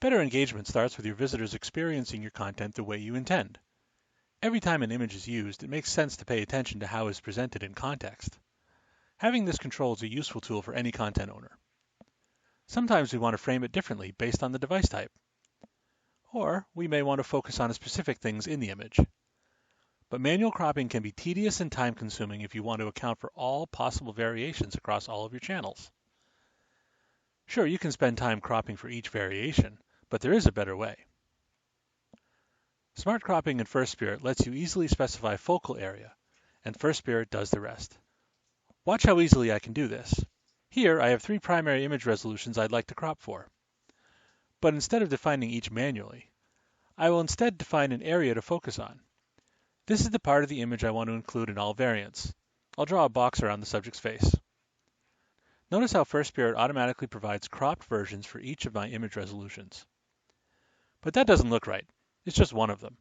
Better engagement starts with your visitors experiencing your content the way you intend. Every time an image is used, it makes sense to pay attention to how it's presented in context. Having this control is a useful tool for any content owner. Sometimes we want to frame it differently based on the device type. Or we may want to focus on specific things in the image. But manual cropping can be tedious and time-consuming if you want to account for all possible variations across all of your channels. Sure, you can spend time cropping for each variation, but there is a better way. Smart cropping in First Spirit lets you easily specify focal area, and First Spirit does the rest. Watch how easily I can do this. Here I have 3 primary image resolutions I'd like to crop for. But instead of defining each manually, I will instead define an area to focus on. This is the part of the image I want to include in all variants. I'll draw a box around the subject's face. Notice how First Spirit automatically provides cropped versions for each of my image resolutions. But that doesn't look right. It's just one of them.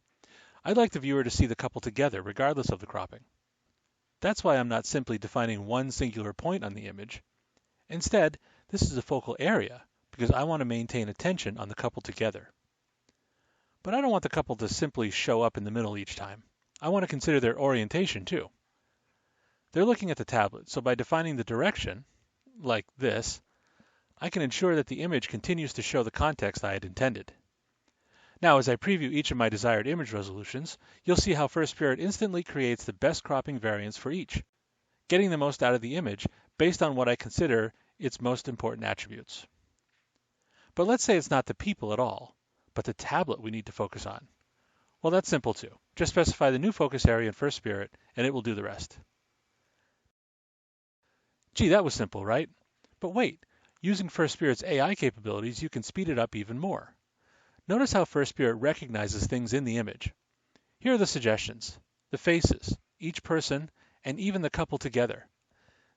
I'd like the viewer to see the couple together regardless of the cropping. That's why I'm not simply defining one singular point on the image. Instead, this is a focal area because I want to maintain attention on the couple together. But I don't want the couple to simply show up in the middle each time. I want to consider their orientation too. They're looking at the tablet, so by defining the direction, like this, I can ensure that the image continues to show the context I had intended. Now, as I preview each of my desired image resolutions, you'll see how First Spirit instantly creates the best cropping variants for each, getting the most out of the image based on what I consider its most important attributes. But let's say it's not the people at all, but the tablet we need to focus on. Well, that's simple too. Just specify the new focus area in First Spirit, and it will do the rest. Gee, that was simple, right? But wait, using First Spirit's AI capabilities, you can speed it up even more. Notice how First Spirit recognizes things in the image. Here are the suggestions, the faces, each person, and even the couple together.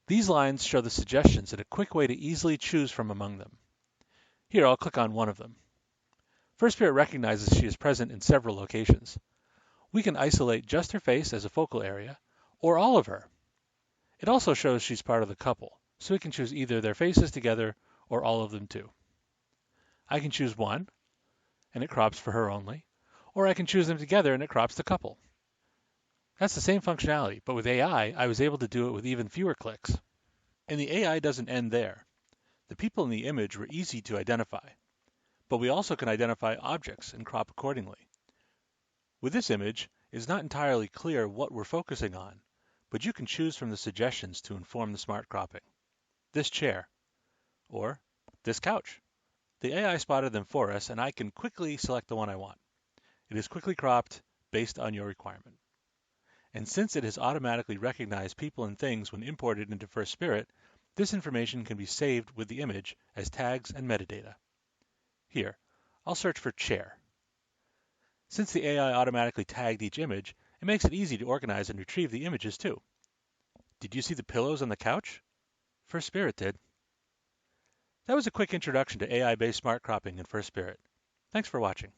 These lines show the suggestions and a quick way to easily choose from among them. Here, I'll click on one of them. First Spirit recognizes she is present in several locations. We can isolate just her face as a focal area, or all of her. It also shows she's part of the couple, so we can choose either their faces together or all of them too. I can choose one, and it crops for her only, or I can choose them together and it crops the couple. That's the same functionality, but with AI, I was able to do it with even fewer clicks. And the AI doesn't end there. The people in the image were easy to identify, but we also can identify objects and crop accordingly. With this image, it's not entirely clear what we're focusing on, but you can choose from the suggestions to inform the smart cropping. This chair, or this couch. The AI spotted them for us, and I can quickly select the one I want. It is quickly cropped based on your requirement. And since it has automatically recognized people and things when imported into First Spirit, this information can be saved with the image as tags and metadata. Here, I'll search for chair. Since the AI automatically tagged each image, it makes it easy to organize and retrieve the images too. Did you see the pillows on the couch? First Spirit did. That was a quick introduction to AI-based smart cropping in First Spirit. Thanks for watching.